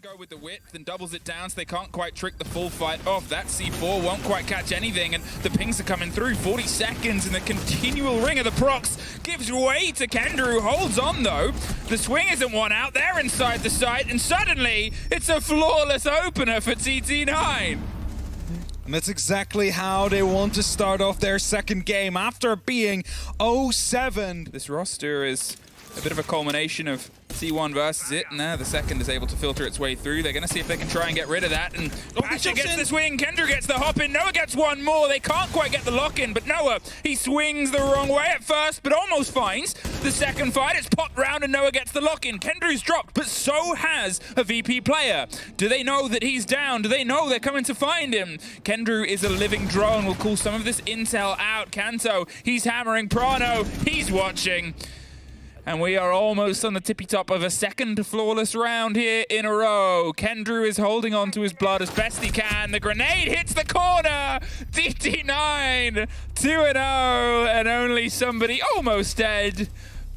go with the width and doubles it down so they can't quite trick the full fight off. That C4 won't quite catch anything, and the pings are coming through. 40 seconds, and the continual ring of the procs gives way to Kendra, who holds on though. The swing isn't one out there inside the site, and suddenly it's a flawless opener for TT9. And that's exactly how they want to start off their second game after being 0-7. This roster is a bit of a culmination of C1 versus it, and now the second is able to filter its way through. They're going to see if they can try and get rid of that, and Pasha gets the swing, Kendra gets the hop in, Noah gets one more. They can't quite get the lock in, but Noah, he swings the wrong way at first, but almost finds the second fight. It's popped round and Noah gets the lock in. Kendru's dropped, but so has a VP player. Do they know that he's down? Do they know they're coming to find him? Kendru is a living drone. We'll call some of this intel out. Kanto, he's hammering. Prano, he's watching. And we are almost on the tippy top of a second flawless round here in a row. Kendru is holding on to his blood as best he can. The grenade hits the corner. TT9 2-0, and only somebody almost dead,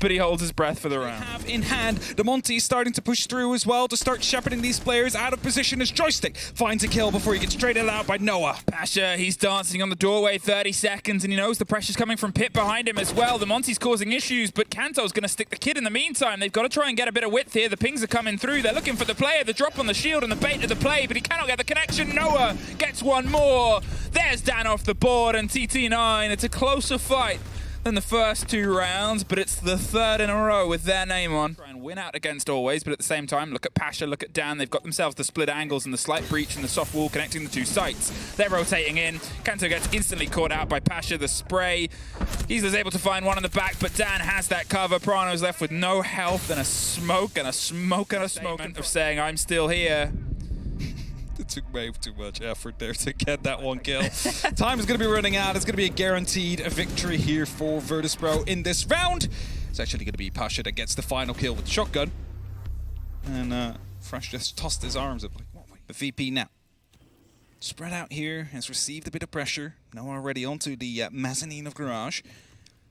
but he holds his breath for the round. Have in hand, the Monty starting to push through as well to start shepherding these players out of position as Joystick finds a kill before he gets traded out by Noah. Pasha, he's dancing on the doorway, 30 seconds, and he knows the pressure's coming from Pit behind him as well. The Monty's causing issues, but Kanto's going to stick the kid in the meantime. They've got to try and get a bit of width here. The pings are coming through. They're looking for the player, the drop on the shield and the bait of the play, but he cannot get the connection. Noah gets one more. There's Dan off the board, and TT9. It's a closer fight than the first two rounds, but it's the third in a row with their name on. Try and win out against Always, but at the same time, look at Pasha, look at Dan. They've got themselves the split angles and the slight breach and the soft wall connecting the two sites. They're rotating in. Kanto gets instantly caught out by Pasha. The spray, he's able to find one in the back, but Dan has that cover. Prano's left with no health and a smoke and a smoke and a smoke of saying, I'm still here. It took way too much effort there to get that one kill. Time is going to be running out. It's going to be a guaranteed victory here for Virtus.pro in this round. It's actually going to be Pasha that gets the final kill with the shotgun. And Fresh just tossed his arms up like, what? The VP now spread out here, has received a bit of pressure. Now already onto the mezzanine of Garage.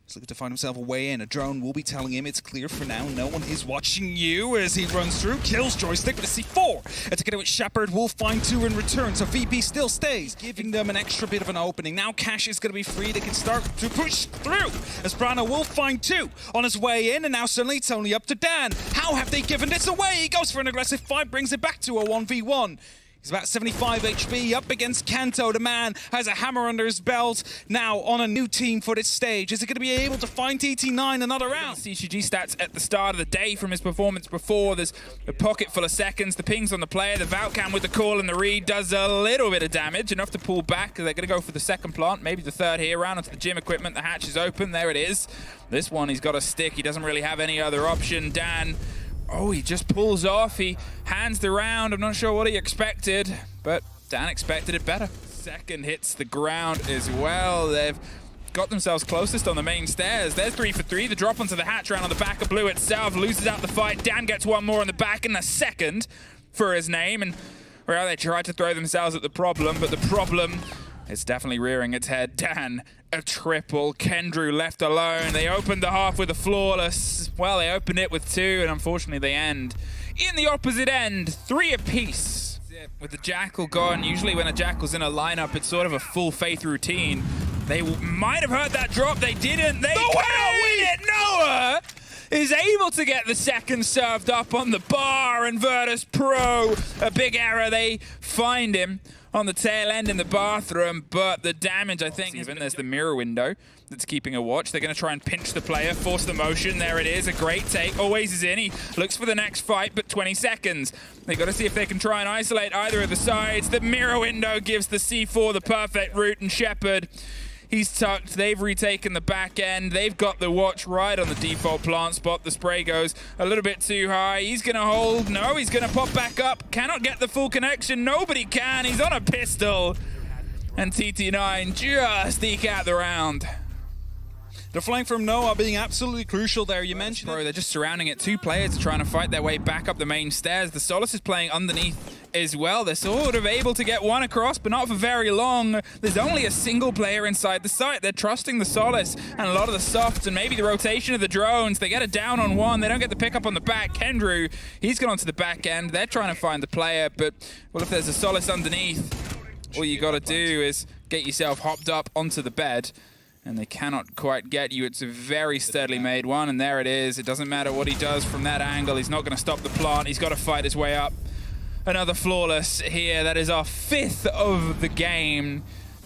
He's looking to find himself a way in. A drone will be telling him it's clear for now. No one is watching you as he runs through. Kills Joystick with a C4. And together with Shepard, will find two in return. So VP still stays, giving them an extra bit of an opening. Now Cash is going to be free. They can start to push through as Brano will find two on his way in. And now suddenly it's only up to Dan. How have they given this away? He goes for an aggressive fight, brings it back to a 1v1. He's about 75 HP up against Kanto. The man has a hammer under his belt. Now on a new team for this stage. Is he going to be able to find TT9 another round? CCG stats at the start of the day from his performance before. There's a pocket full of seconds. The pings on the player. The Valcam with the call and the read does a little bit of damage. Enough to pull back. They're going to go for the second plant. Maybe the third here. Round onto the gym equipment. The hatch is open. There it is. This one, he's got a stick. He doesn't really have any other option. Dan, oh, he just pulls off. He hands the round. I'm not sure what he expected, but Dan expected it better. Second hits the ground as well. They've got themselves closest on the main stairs. There's 3 for 3. The drop onto the hatch round on the back of Blue itself. Loses out the fight. Dan gets one more in the back and a second for his name. And well, they tried to throw themselves at the problem, but the problem is definitely rearing its head. Dan, a triple. Kendru left alone. They opened the half with a flawless. Well, they opened it with 2, and unfortunately they end in the opposite end. 3 apiece. With the Jackal gone, usually when a Jackal's in a lineup, it's sort of a full faith routine. They might have heard that drop. They didn't. They cannot win it. Noah is able to get the second served up on the bar, and Virtus.pro, a big error. They find him on the tail end in the bathroom, but the damage, I think, even there's the mirror window that's keeping a watch. They're going to try and pinch the player, force the motion. There it is, a great take. Always is in. He looks for the next fight, but 20 seconds. They got to see if they can try and isolate either of the sides. The mirror window gives the C4 the perfect route, and Shepard, he's tucked. They've retaken the back end. They've got the watch right on the default plant spot. The spray goes a little bit too high. He's going to hold. No, he's going to pop back up. Cannot get the full connection. Nobody can. He's on a pistol. And TT9 just eke out the round. The flank from Noah being absolutely crucial there. You mentioned they're just surrounding it. 2 players are trying to fight their way back up the main stairs. The Solace is playing underneath as well. They're sort of able to get one across, but not for very long. There's only a single player inside the site. They're trusting the Solace and a lot of the softs and maybe the rotation of the drones. They get it down on one. They don't get the pickup on the back. Kendrew, he's gone onto the back end. They're trying to find the player, but well, if there's a Solace underneath, all you got to do is get yourself hopped up onto the bed. And they cannot quite get you. It's a very steadily made one, and there it is. It doesn't matter what he does from that angle. He's not going to stop the plant. He's got to fight his way up. Another flawless here. That is our 5th of the game.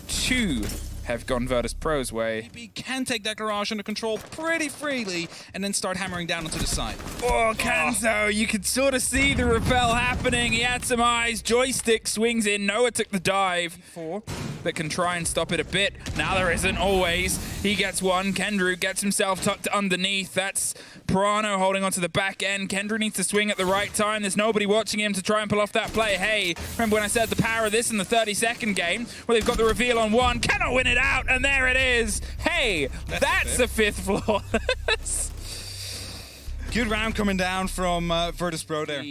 2 have gone Virtus Pro's way. He can take that garage under control pretty freely and then start hammering down onto the side. Oh, Kanzo, you could sort of see the rappel happening. He had some eyes. Joystick swings in. Noah took the dive. 4 that can try and stop it a bit. Now there isn't always. He gets one. Kendrew gets himself tucked underneath. That's Prano holding onto the back end. Kendrew needs to swing at the right time. There's nobody watching him to try and pull off that play. Hey, remember when I said the power of this in the 30-second game? Well, they've got the reveal on one. Cannot win it out, and there it is. Hey, that's the 5th flawless. Good round coming down from Virtus Pro there.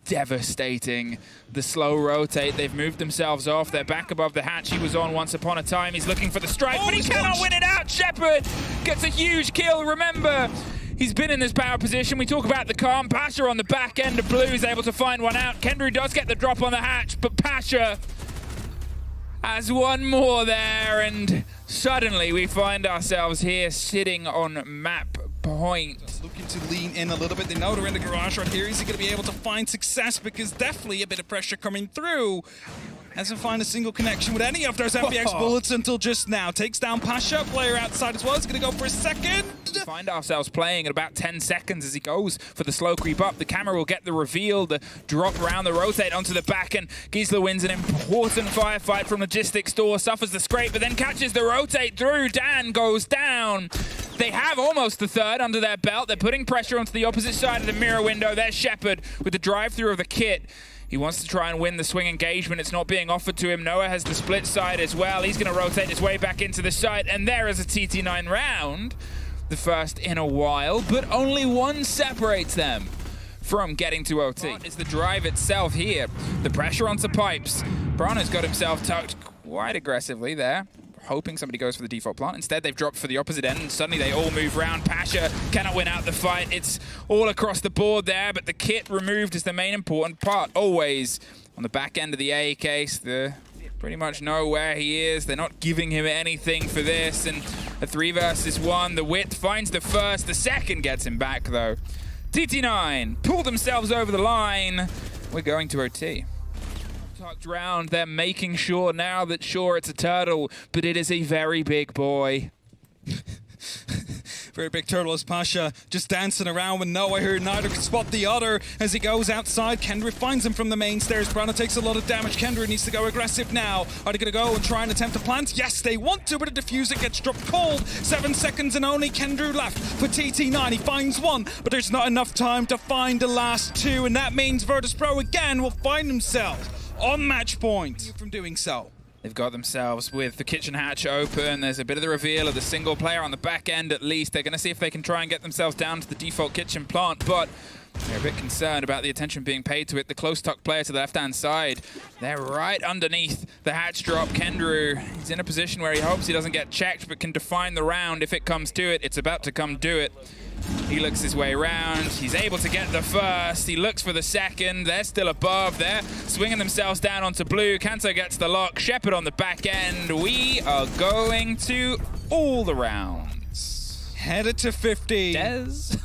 Devastating. The slow rotate. They've moved themselves off. They're back above the hatch he was on once upon a time. He's looking for the strike, but he cannot win it out. Shepard gets a huge kill. Remember, he's been in this power position. We talk about the calm. Pasha on the back end of Blue is able to find one out. Kendrew does get the drop on the hatch, but Pasha has one more there, and suddenly we find ourselves here sitting on map point. Looking to lean in a little bit. They know they're in the garage right here. Is he going to be able to find success? Because definitely a bit of pressure coming through. Hasn't found a single connection with any of those MPX bullets until just now. Takes down Pasha. Player outside as well. He's going to go for a second. We find ourselves playing at about 10 seconds as he goes for the slow creep up. The camera will get the reveal, the drop around, the rotate onto the back, and Gisela wins an important firefight from Logistics Store, suffers the scrape, but then catches the rotate through. Dan goes down. They have almost the 3rd under their belt. They're putting pressure onto the opposite side of the mirror window. There's Shepard with the drive-through of the kit. He wants to try and win the swing engagement. It's not being offered to him. Noah has the split side as well. He's going to rotate his way back into the site, and there is a TT9 round. The first in a while, but only one separates them from getting to OT. It's the drive itself here. The pressure onto pipes. Brano's got himself tucked quite aggressively there, hoping somebody goes for the default plant. Instead, they've dropped for the opposite end, and suddenly they all move round. Pasha cannot win out the fight. It's all across the board there, but the kit removed is the main important part. Always on the back end of the A case, they pretty much know where he is. They're not giving him anything for this, and a 3 versus 1. The width finds the first. The second gets him back, though. TT9 pull themselves over the line. We're going to OT. Tucked round, they're making sure now that sure it's a turtle, but it is a very big boy. Very big turtle as Pasha just dancing around with Noah here. Neither can spot the other as he goes outside. Kendra finds him from the main stairs. Brano takes a lot of damage. Kendra needs to go aggressive now. Are they going to go and try and attempt to plant? Yes, they want to, but a diffuser gets dropped cold. 7 seconds and only Kendra left for TT9. He finds one, but there's not enough time to find the last 2, and that means Virtus Pro again will find themselves on match point from doing so. They've got themselves with the kitchen hatch open. There's a bit of the reveal of the single player on the back end at least. They're going to see if they can try and get themselves down to the default kitchen plant, but they're a bit concerned about the attention being paid to it. The close tuck player to the left-hand side, they're right underneath the hatch drop. Kendrew, he's in a position where he hopes he doesn't get checked, but can define the round if it comes to it. It's about to come do it. He looks his way around. He's able to get the first. He looks for the second. They're still above. They're swinging themselves down onto blue. Kanto gets the lock. Shepard on the back end. We are going to all the rounds. Headed to 50. Dez.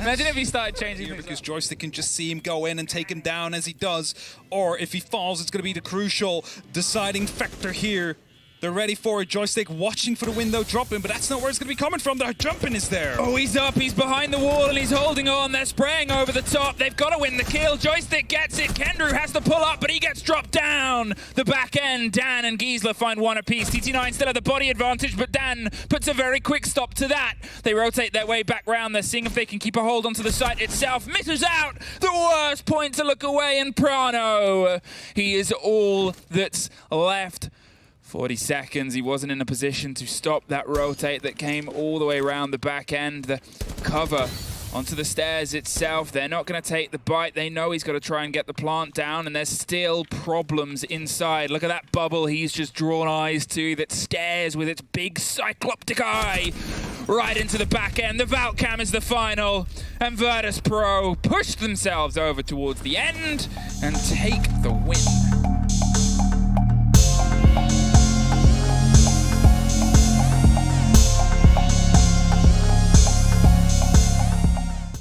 Imagine if he started changing things because Joystick can just see him go in and take him down as he does. Or if he falls, it's going to be the crucial deciding factor here. They're ready for it. Joystick watching for the window dropping, but that's not where it's going to be coming from. The jumping is there. Oh, he's up. He's behind the wall, and he's holding on. They're spraying over the top. They've got to win the kill. Joystick gets it. Kendrew has to pull up, but he gets dropped down. The back end, Dan and Gisela find one apiece. TT9 still have the body advantage, but Dan puts a very quick stop to that. They rotate their way back round. They're seeing if they can keep a hold onto the site itself. Misses out. The worst point to look away, and Prano, he is all that's left. 40 seconds, he wasn't in a position to stop that rotate that came all the way around the back end. The cover onto the stairs itself. They're not going to take the bite. They know he's got to try and get the plant down, and there's still problems inside. Look at that bubble he's just drawn eyes to that stares with its big cycloptic eye right into the back end. The Valcam is the final, and Virtus Pro push themselves over towards the end and take the win.